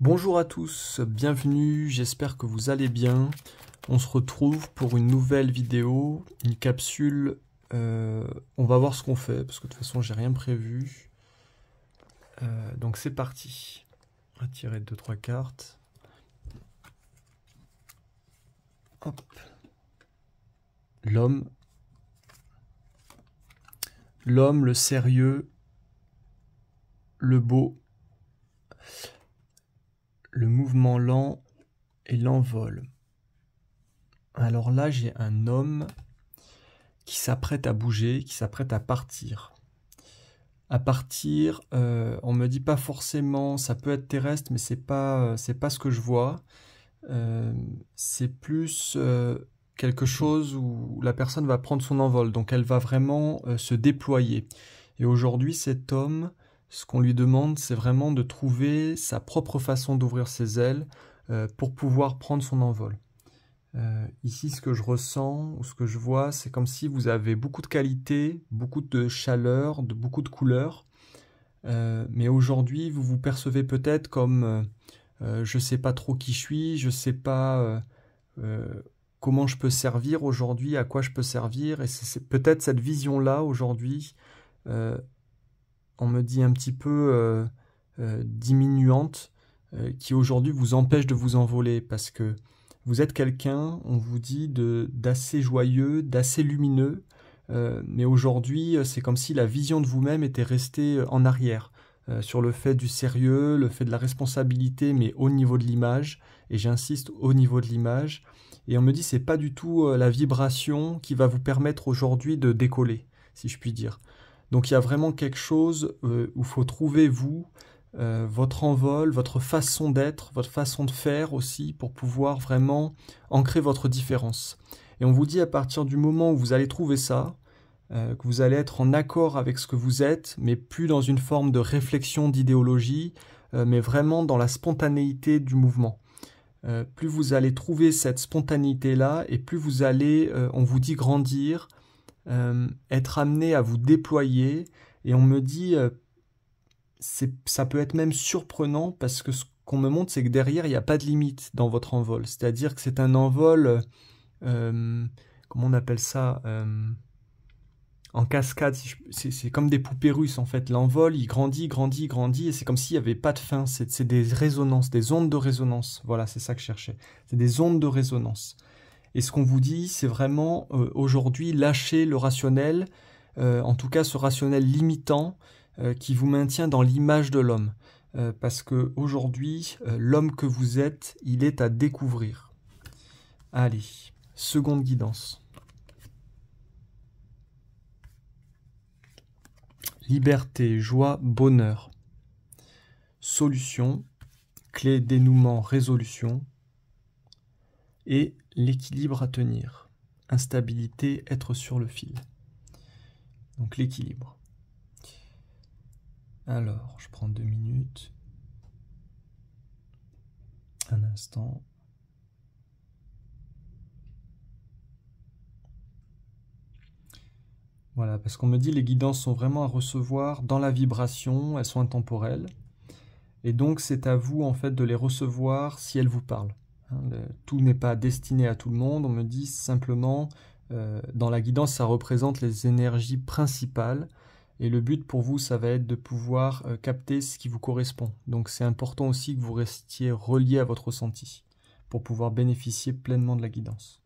Bonjour à tous, bienvenue, j'espère que vous allez bien. On se retrouve pour une nouvelle vidéo, une capsule. On va voir ce qu'on fait, parce que de toute façon j'ai rien prévu. Donc c'est parti. On va tirer 2-3 cartes. Hop. L'homme. L'homme, le sérieux, le beau, le mouvement lent et l'envol. Alors là, j'ai un homme qui s'apprête à bouger, qui s'apprête à partir. À partir, on me dit pas forcément, ça peut être terrestre, mais c'est pas ce que je vois. C'est plus quelque chose où la personne va prendre son envol, donc elle va vraiment se déployer. Et aujourd'hui, cet homme, ce qu'on lui demande, c'est vraiment de trouver sa propre façon d'ouvrir ses ailes pour pouvoir prendre son envol. Ici, ce que je ressens ou ce que je vois, c'est comme si vous avez beaucoup de qualité, beaucoup de chaleur, beaucoup de couleurs. Mais aujourd'hui, vous vous percevez peut-être comme je sais pas trop qui je suis, je sais pas comment je peux servir aujourd'hui, à quoi je peux servir. Et c'est peut-être cette vision-là aujourd'hui, on me dit un petit peu diminuante, qui aujourd'hui vous empêche de vous envoler parce que vous êtes quelqu'un, on vous dit, d'assez joyeux, d'assez lumineux, mais aujourd'hui, c'est comme si la vision de vous-même était restée en arrière, sur le fait du sérieux, le fait de la responsabilité, mais au niveau de l'image, et j'insiste, au niveau de l'image, et on me dit, c'est pas du tout la vibration qui va vous permettre aujourd'hui de décoller, si je puis dire. Donc il y a vraiment quelque chose où il faut trouver vous, votre envol, votre façon d'être, votre façon de faire aussi, pour pouvoir vraiment ancrer votre différence. Et on vous dit à partir du moment où vous allez trouver ça, que vous allez être en accord avec ce que vous êtes, mais plus dans une forme de réflexion, d'idéologie, mais vraiment dans la spontanéité du mouvement. Plus vous allez trouver cette spontanéité-là, et plus vous allez, on vous dit, grandir, être amené à vous déployer, et on me dit... ça peut être même surprenant parce que ce qu'on me montre, c'est que derrière, il n'y a pas de limite dans votre envol. C'est-à-dire que c'est un envol, comment on appelle ça, en cascade. C'est comme des poupées russes, en fait. L'envol, il grandit, grandit, grandit, et c'est comme s'il n'y avait pas de fin. C'est des résonances, des ondes de résonance. Voilà, c'est ça que je cherchais. C'est des ondes de résonance. Et ce qu'on vous dit, c'est vraiment, aujourd'hui, lâcher le rationnel, en tout cas ce rationnel limitant, qui vous maintient dans l'image de l'homme. Parce que aujourd'hui, l'homme que vous êtes, il est à découvrir. Allez, seconde guidance. Liberté, joie, bonheur. Solution, clé, dénouement, résolution. Et l'équilibre à tenir. Instabilité, être sur le fil. Donc l'équilibre. Alors, je prends 2 minutes. Un instant. Voilà, parce qu'on me dit les guidances sont vraiment à recevoir dans la vibration, elles sont intemporelles. Et donc c'est à vous en fait de les recevoir si elles vous parlent. Tout n'est pas destiné à tout le monde, on me dit simplement, dans la guidance ça représente les énergies principales. Et le but pour vous, ça va être de pouvoir capter ce qui vous correspond. Donc c'est important aussi que vous restiez relié à votre ressenti pour pouvoir bénéficier pleinement de la guidance.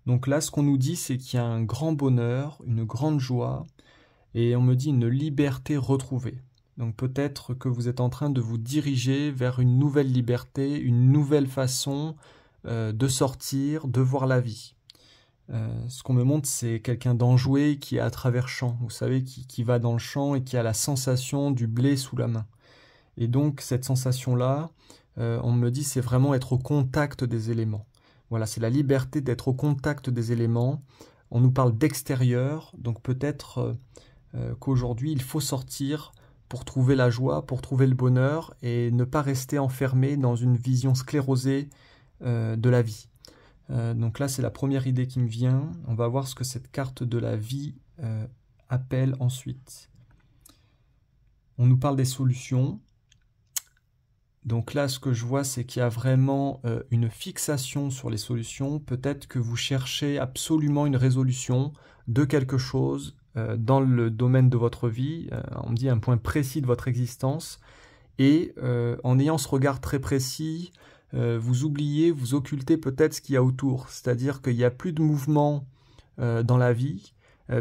Donc là, ce qu'on nous dit, c'est qu'il y a un grand bonheur, une grande joie, et on me dit une liberté retrouvée. Donc peut-être que vous êtes en train de vous diriger vers une nouvelle liberté, une nouvelle façon de sortir, de voir la vie. Ce qu'on me montre, c'est quelqu'un d'enjoué qui est à travers champ, vous savez, qui va dans le champ et qui a la sensation du blé sous la main. Et donc, cette sensation-là, on me dit, c'est vraiment être au contact des éléments. Voilà, c'est la liberté d'être au contact des éléments. On nous parle d'extérieur, donc peut-être qu'aujourd'hui, il faut sortir pour trouver la joie, pour trouver le bonheur, et ne pas rester enfermé dans une vision sclérosée de la vie. Donc là, c'est la première idée qui me vient. On va voir ce que cette carte de la vie appelle ensuite. On nous parle des solutions, Donc là, ce que je vois, c'est qu'il y a vraiment une fixation sur les solutions. Peut-être que vous cherchez absolument une résolution de quelque chose dans le domaine de votre vie. On me dit un point précis de votre existence. Et en ayant ce regard très précis, vous oubliez, vous occultez peut-être ce qu'il y a autour. C'est-à-dire qu'il n'y a plus de mouvement dans la vie,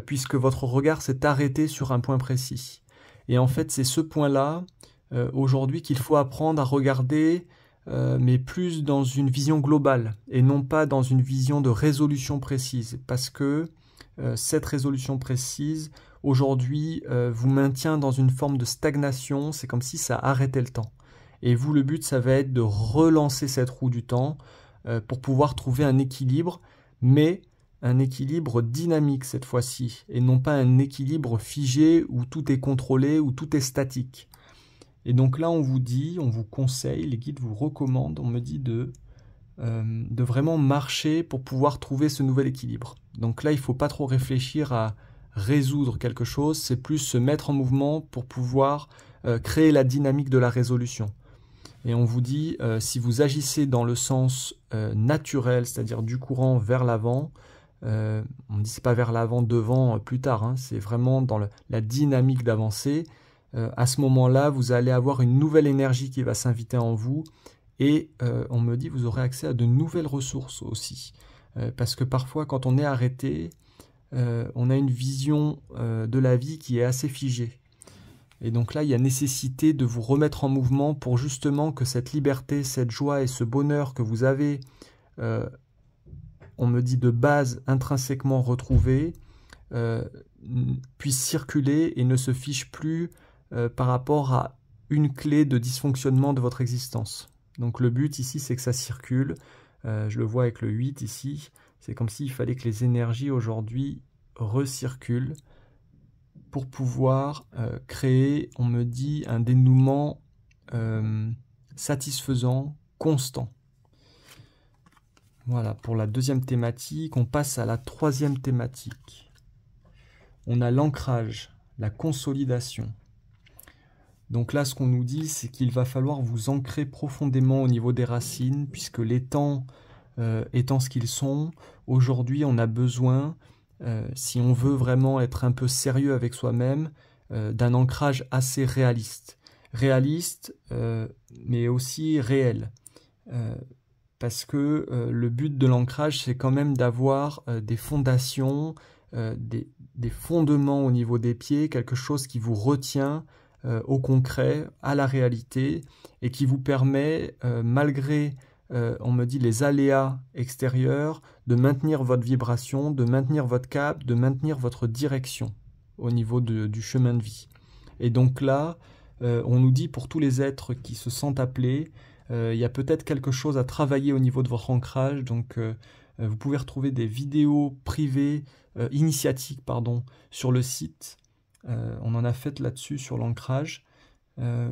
puisque votre regard s'est arrêté sur un point précis. Et en fait, c'est ce point-là, aujourd'hui, qu'il faut apprendre à regarder, mais plus dans une vision globale, et non pas dans une vision de résolution précise, parce que cette résolution précise, aujourd'hui, vous maintient dans une forme de stagnation, c'est comme si ça arrêtait le temps. Et vous, le but, ça va être de relancer cette roue du temps pour pouvoir trouver un équilibre, mais un équilibre dynamique cette fois-ci, et non pas un équilibre figé où tout est contrôlé, où tout est statique. Et donc là, on vous dit, on vous conseille, les guides vous recommandent, on me dit de vraiment marcher pour pouvoir trouver ce nouvel équilibre. Donc là, il ne faut pas trop réfléchir à résoudre quelque chose, c'est plus se mettre en mouvement pour pouvoir créer la dynamique de la résolution. Et on vous dit, si vous agissez dans le sens naturel, c'est-à-dire du courant vers l'avant, on ne dit c'est pas vers l'avant, devant, plus tard, hein, c'est vraiment dans la dynamique d'avancer. À ce moment-là, vous allez avoir une nouvelle énergie qui va s'inviter en vous et on me dit vous aurez accès à de nouvelles ressources aussi. Parce que parfois, quand on est arrêté, on a une vision de la vie qui est assez figée. Et donc là, il y a nécessité de vous remettre en mouvement pour justement que cette liberté, cette joie et ce bonheur que vous avez, on me dit de base intrinsèquement retrouvé, puisse circuler et ne se fiche plus par rapport à une clé de dysfonctionnement de votre existence. Donc le but ici, c'est que ça circule. Je le vois avec le 8 ici. C'est comme s'il fallait que les énergies aujourd'hui recirculent pour pouvoir créer, on me dit, un dénouement satisfaisant, constant. Voilà, pour la deuxième thématique, on passe à la troisième thématique. On a l'ancrage, la consolidation. Donc là, ce qu'on nous dit, c'est qu'il va falloir vous ancrer profondément au niveau des racines, puisque les temps étant ce qu'ils sont, aujourd'hui, on a besoin, si on veut vraiment être un peu sérieux avec soi-même, d'un ancrage assez réaliste. Réaliste, mais aussi réel. Parce que le but de l'ancrage, c'est quand même d'avoir des fondations, des fondements au niveau des pieds, quelque chose qui vous retient au concret, à la réalité, et qui vous permet, malgré, on me dit, les aléas extérieurs, de maintenir votre vibration, de maintenir votre cap, de maintenir votre direction au niveau du chemin de vie. Et donc là, on nous dit pour tous les êtres qui se sentent appelés, il y a peut-être quelque chose à travailler au niveau de votre ancrage, donc vous pouvez retrouver des vidéos privées, initiatiques, pardon, sur le site. On en a fait là-dessus sur l'ancrage.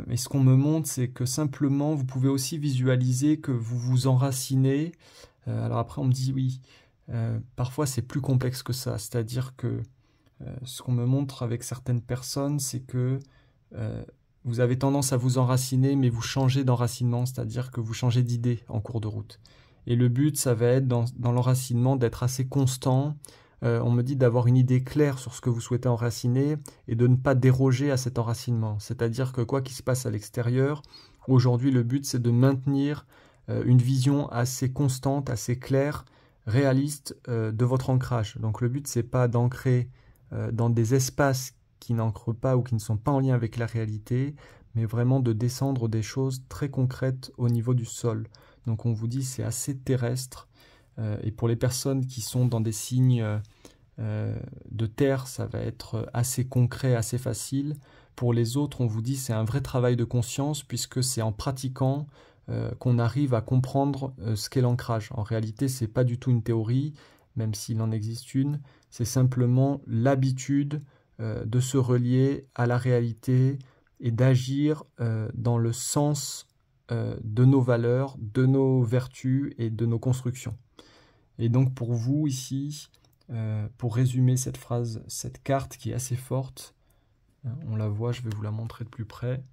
Et ce qu'on me montre, c'est que simplement, vous pouvez aussi visualiser que vous vous enracinez. Alors après, on me dit oui, parfois c'est plus complexe que ça. C'est-à-dire que ce qu'on me montre avec certaines personnes, c'est que vous avez tendance à vous enraciner, mais vous changez d'enracinement, c'est-à-dire que vous changez d'idée en cours de route. Et le but, ça va être dans l'enracinement d'être assez constant. On me dit d'avoir une idée claire sur ce que vous souhaitez enraciner et de ne pas déroger à cet enracinement. C'est-à-dire que quoi qu'il se passe à l'extérieur, aujourd'hui, le but, c'est de maintenir une vision assez constante, assez claire, réaliste de votre ancrage. Donc le but, c'est pas d'ancrer dans des espaces qui n'ancrent pas ou qui ne sont pas en lien avec la réalité, mais vraiment de descendre des choses très concrètes au niveau du sol. Donc on vous dit c'est assez terrestre, et pour les personnes qui sont dans des signes de terre, ça va être assez concret, assez facile. Pour les autres, on vous dit c'est un vrai travail de conscience, puisque c'est en pratiquant qu'on arrive à comprendre ce qu'est l'ancrage. En réalité, c'est pas du tout une théorie, même s'il en existe une, c'est simplement l'habitude de se relier à la réalité et d'agir dans le sens de nos valeurs, de nos vertus et de nos constructions. Et donc pour vous ici, pour résumer cette phrase, cette carte qui est assez forte, on la voit, je vais vous la montrer de plus près.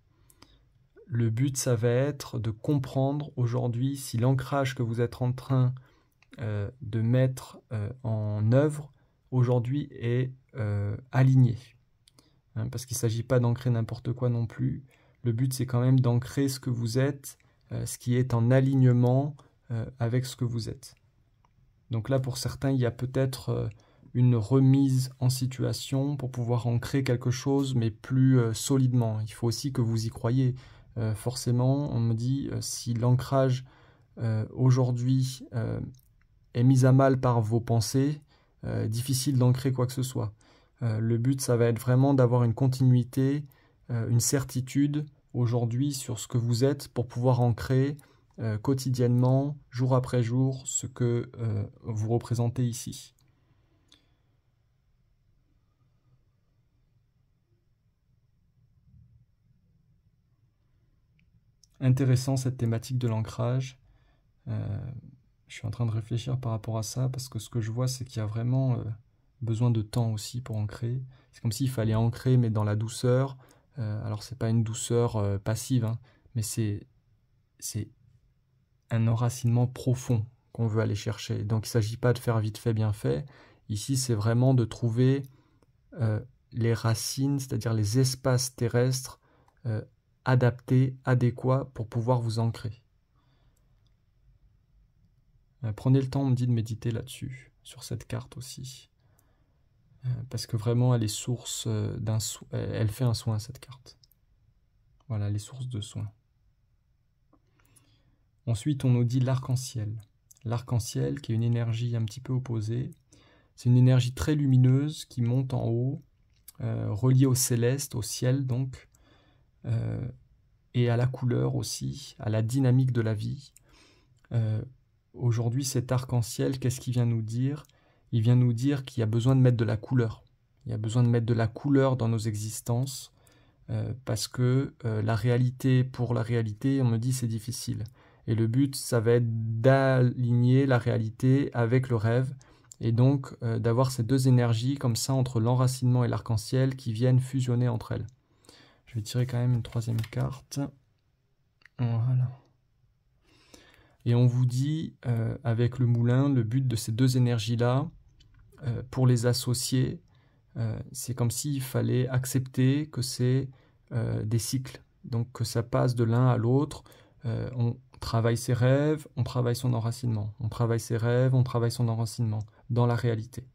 le but, ça va être de comprendre aujourd'hui si l'ancrage que vous êtes en train de mettre en œuvre aujourd'hui est aligné. Hein, parce qu'il ne s'agit pas d'ancrer n'importe quoi non plus. Le but, c'est quand même d'ancrer ce que vous êtes, ce qui est en alignement avec ce que vous êtes. Donc là, pour certains, il y a peut-être une remise en situation pour pouvoir ancrer quelque chose, mais plus solidement. Il faut aussi que vous y croyez. Forcément, on me dit, si l'ancrage aujourd'hui est mis à mal par vos pensées, difficile d'ancrer quoi que ce soit. Le but, ça va être vraiment d'avoir une continuité, une certitude aujourd'hui sur ce que vous êtes pour pouvoir ancrer quotidiennement, jour après jour, ce que vous représentez ici. Intéressant cette thématique de l'ancrage. Je suis en train de réfléchir par rapport à ça parce que ce que je vois, c'est qu'il y a vraiment besoin de temps aussi pour ancrer. C'est comme s'il fallait ancrer, mais dans la douceur. Alors, c'est pas une douceur passive, hein, mais c'est un enracinement profond qu'on veut aller chercher. Donc, il ne s'agit pas de faire vite fait, bien fait. Ici, c'est vraiment de trouver les racines, c'est-à-dire les espaces terrestres adaptés, adéquats pour pouvoir vous ancrer. Prenez le temps, on me dit, de méditer là-dessus, sur cette carte aussi. Parce que vraiment, elle est source elle fait un soin, cette carte. Voilà, elle est source de soins. Ensuite, on nous dit l'arc-en-ciel. L'arc-en-ciel, qui est une énergie un petit peu opposée. C'est une énergie très lumineuse qui monte en haut, reliée au céleste, au ciel donc, et à la couleur aussi, à la dynamique de la vie. Aujourd'hui, cet arc-en-ciel, qu'est-ce qu'il vient nous dire ? Il vient nous dire qu'il y a besoin de mettre de la couleur. Il y a besoin de mettre de la couleur dans nos existences, parce que la réalité pour la réalité, on me dit c'est difficile. Et le but, ça va être d'aligner la réalité avec le rêve, et donc d'avoir ces deux énergies comme ça entre l'enracinement et l'arc-en-ciel qui viennent fusionner entre elles. Je vais tirer quand même une troisième carte. Voilà. Et on vous dit, avec le moulin, le but de ces deux énergies-là, pour les associer, c'est comme s'il fallait accepter que c'est des cycles, donc que ça passe de l'un à l'autre. On travaille ses rêves, on travaille son enracinement. On travaille ses rêves, on travaille son enracinement dans la réalité.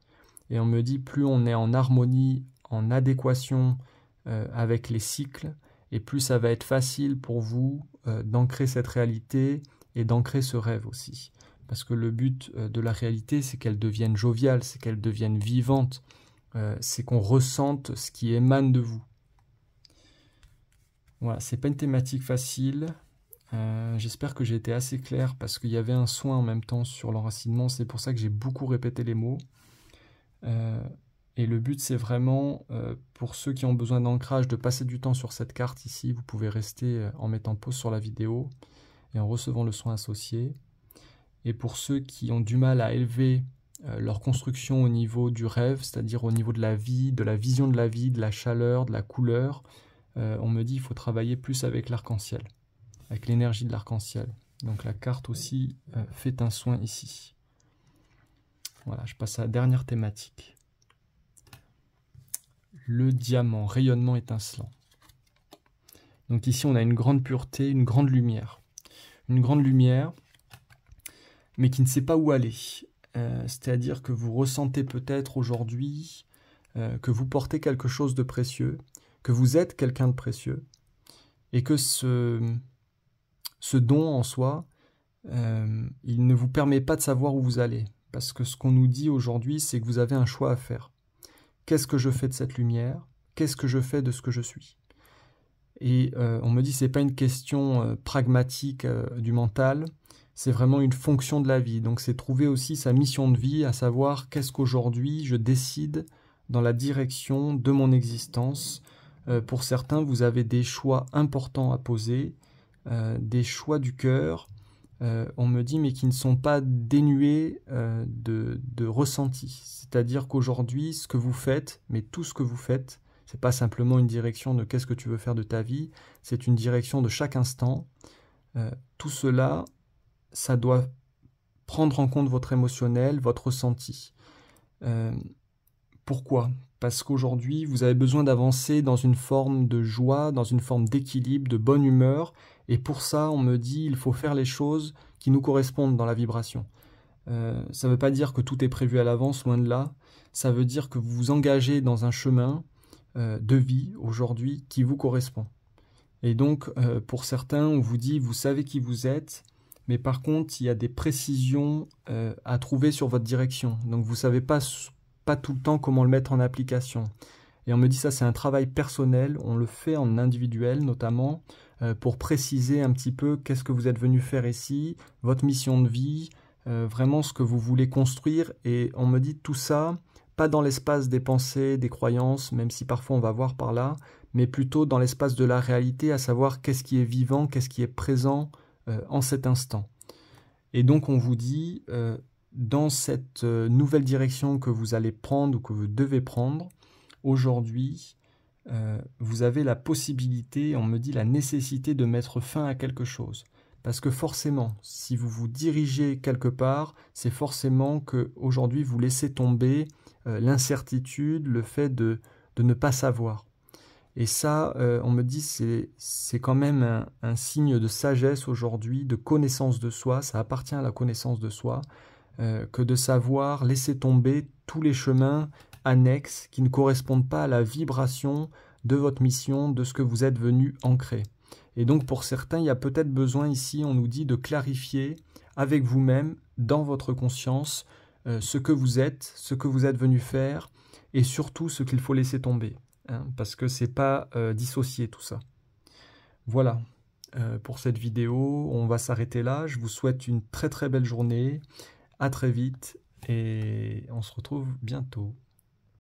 Et on me dit, plus on est en harmonie, en adéquation avec les cycles, et plus ça va être facile pour vous d'ancrer cette réalité et d'ancrer ce rêve aussi. Parce que le but de la réalité, c'est qu'elle devienne joviale, c'est qu'elle devienne vivante, c'est qu'on ressente ce qui émane de vous. Voilà, c'est pas une thématique facile. J'espère que j'ai été assez clair parce qu'il y avait un soin en même temps sur l'enracinement, c'est pour ça que j'ai beaucoup répété les mots. Et le but, c'est vraiment, pour ceux qui ont besoin d'ancrage, de passer du temps sur cette carte ici. Vous pouvez rester en mettant pause sur la vidéo et en recevant le soin associé. Et pour ceux qui ont du mal à élever leur construction au niveau du rêve, c'est-à-dire au niveau de la vie, de la vision de la vie, de la chaleur, de la couleur, on me dit qu'il faut travailler plus avec l'arc-en-ciel, avec l'énergie de l'arc-en-ciel. Donc la carte aussi fait un soin ici. Voilà, je passe à la dernière thématique. Le diamant, rayonnement étincelant. Donc ici, on a une grande pureté, une grande lumière. Une grande lumière, mais qui ne sait pas où aller. C'est-à-dire que vous ressentez peut-être aujourd'hui que vous portez quelque chose de précieux, que vous êtes quelqu'un de précieux, et que ce don en soi, il ne vous permet pas de savoir où vous allez. Parce que ce qu'on nous dit aujourd'hui, c'est que vous avez un choix à faire. Qu'est-ce que je fais de cette lumière? Qu'est-ce que je fais de ce que je suis? Et on me dit que ce n'est pas une question pragmatique du mental, c'est vraiment une fonction de la vie. Donc c'est trouver aussi sa mission de vie, à savoir qu'est-ce qu'aujourd'hui je décide dans la direction de mon existence. Pour certains, vous avez des choix importants à poser, des choix du cœur, on me dit, mais qui ne sont pas dénués de ressenti. C'est-à-dire qu'aujourd'hui, ce que vous faites, mais tout ce que vous faites, C'est pas simplement une direction de qu'est-ce que tu veux faire de ta vie, c'est une direction de chaque instant. Tout cela, ça doit prendre en compte votre émotionnel, votre ressenti. Pourquoi ? Parce qu'aujourd'hui, vous avez besoin d'avancer dans une forme de joie, dans une forme d'équilibre, de bonne humeur. Et pour ça, on me dit, il faut faire les choses qui nous correspondent dans la vibration. Ça ne veut pas dire que tout est prévu à l'avance, loin de là. Ça veut dire que vous vous engagez dans un chemin de vie aujourd'hui qui vous correspond. Et donc, pour certains, on vous dit, vous savez qui vous êtes, mais par contre, il y a des précisions à trouver sur votre direction. Donc, vous ne savez pas tout le temps comment le mettre en application. Et on me dit ça, c'est un travail personnel, on le fait en individuel notamment, pour préciser un petit peu qu'est-ce que vous êtes venu faire ici, votre mission de vie, vraiment ce que vous voulez construire. Et on me dit tout ça, pas dans l'espace des pensées, des croyances, même si parfois on va voir par là, mais plutôt dans l'espace de la réalité, à savoir qu'est-ce qui est vivant, qu'est-ce qui est présent en cet instant. Et donc on vous dit, dans cette nouvelle direction que vous allez prendre ou que vous devez prendre, aujourd'hui, vous avez la possibilité, on me dit la nécessité de mettre fin à quelque chose. Parce que forcément, si vous vous dirigez quelque part, c'est forcément qu'aujourd'hui vous laissez tomber l'incertitude, le fait de ne pas savoir. Et ça, on me dit, c'est quand même un signe de sagesse aujourd'hui, de connaissance de soi, ça appartient à la connaissance de soi, que de savoir laisser tomber tous les chemins annexes qui ne correspondent pas à la vibration de votre mission, de ce que vous êtes venu ancrer. Et donc pour certains, il y a peut-être besoin ici, on nous dit, de clarifier avec vous-même, dans votre conscience, ce que vous êtes venu faire, et surtout ce qu'il faut laisser tomber. Parce que c'est pas dissocier tout ça. Voilà, pour cette vidéo, on va s'arrêter là. Je vous souhaite une très très belle journée. À très vite et on se retrouve bientôt.